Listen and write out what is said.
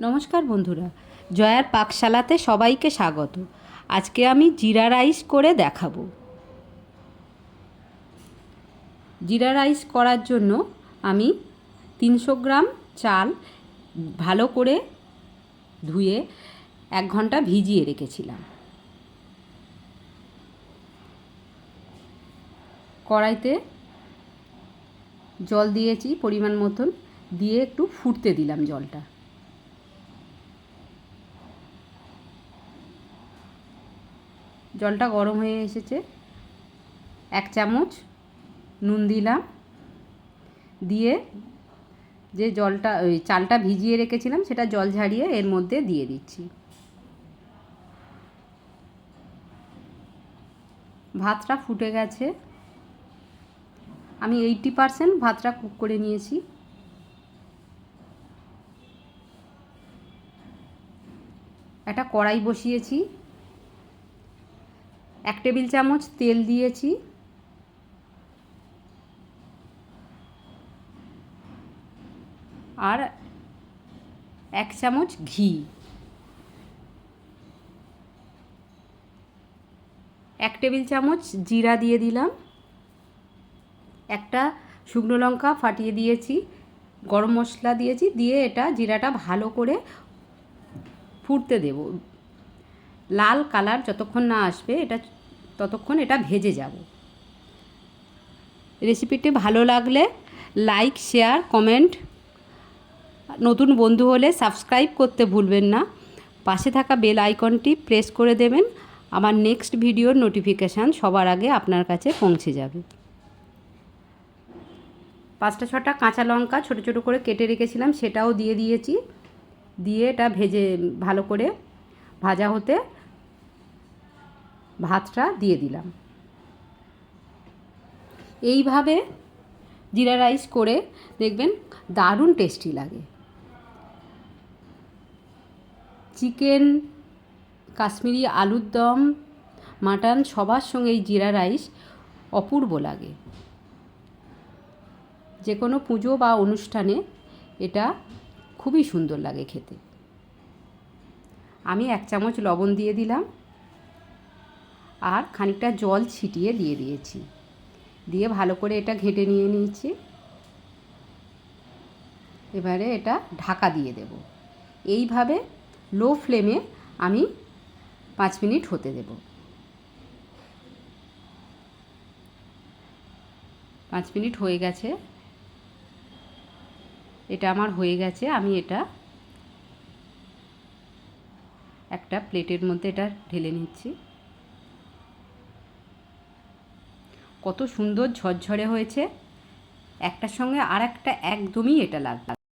নমস্কার বন্ধুরা, জয়ার পাকশালাতে সবাইকে স্বাগত। আজকে আমি জিরা রাইস করে দেখাবো। জিরা রাইস করার জন্য আমি 300 গ্রাম চাল ভালো করে ধুয়ে 1 ঘন্টা ভিজিয়ে রেখেছিলাম। কড়াইতে জল দিয়েছি পরিমাণ মতন, দিয়ে একটু ফুটতে দিলাম জলটা। জলটা গরম হয়ে এসেছে, 1 চামচ নুন দিলাম, দিয়ে যে জলটা চালটা ভিজিয়ে রেখেছিলাম সেটা জল ঝারিয়ে এর মধ্যে দিয়ে দিচ্ছি। ভাতটা ফুটে গেছে, আমি 80% ভাতটা কুক করে নিয়েছি। একটা কড়াই বসিয়েছি, 1 টেবিল চামচ তেল দিয়েছি, আর 1 চামচ ঘি, 1 টেবিল চামচ জিরা দিয়ে দিলাম, একটা শুকনো লঙ্কা ফাটিয়ে দিয়েছি, গরম মশলা দিয়েছি, দিয়ে এটা জিরাটা ভালো করে ফুটতে দেব। লাল কালার যতক্ষণ না আসবে ততক্ষণ এটা ভেজে যাব। রেসিপিটি ভালো লাগলে লাইক, শেয়ার, কমেন্ট, নতুন বন্ধু হলে সাবস্ক্রাইব করতে ভুলবেন না। পাশে থাকা বেল আইকনটি প্রেস করে দেবেন, আমার নেক্সট ভিডিওর নোটিফিকেশান সবার আগে আপনার কাছে পৌঁছে যাবে। 5-6টা কাঁচা লঙ্কা ছোটো ছোটো করে কেটে রেখেছিলাম, সেটাও দিয়ে দিয়েছি। দিয়ে এটা ভালো করে ভাজা হতে ভাতটা দিয়ে দিলাম। এইভাবে জিরা রাইস করে দেখবেন দারুণ টেস্টি লাগে। চিকেন, কাশ্মীরি আলুর দম, মাটন সবার সঙ্গে এই জিরা রাইস অপূর্ব লাগে। যে কোনো পুজো বা অনুষ্ঠানে এটা খুবই সুন্দর লাগে খেতে। আমি 1 চামচ লবণ দিয়ে দিলাম, আর খানিকটা জল ছিটিয়ে দিয়ে দিয়েছি, দিয়ে ভালো করে এটা ঘেঁটে নিয়ে নিয়েছি। এবারে এটা ঢাকা দিয়ে দেব। এইভাবে লো ফ্লেমে আমি 5 মিনিট হতে দেব। 5 মিনিট হয়ে গেছে, এটা আমার হয়ে গেছে। আমি এটা একটা প্লেটের মধ্যে এটা ঢেলে নিচ্ছি। কত সুন্দর ঝরঝরে হয়েছে, একটার সঙ্গে আর একটা একদমই এটা লাগবে।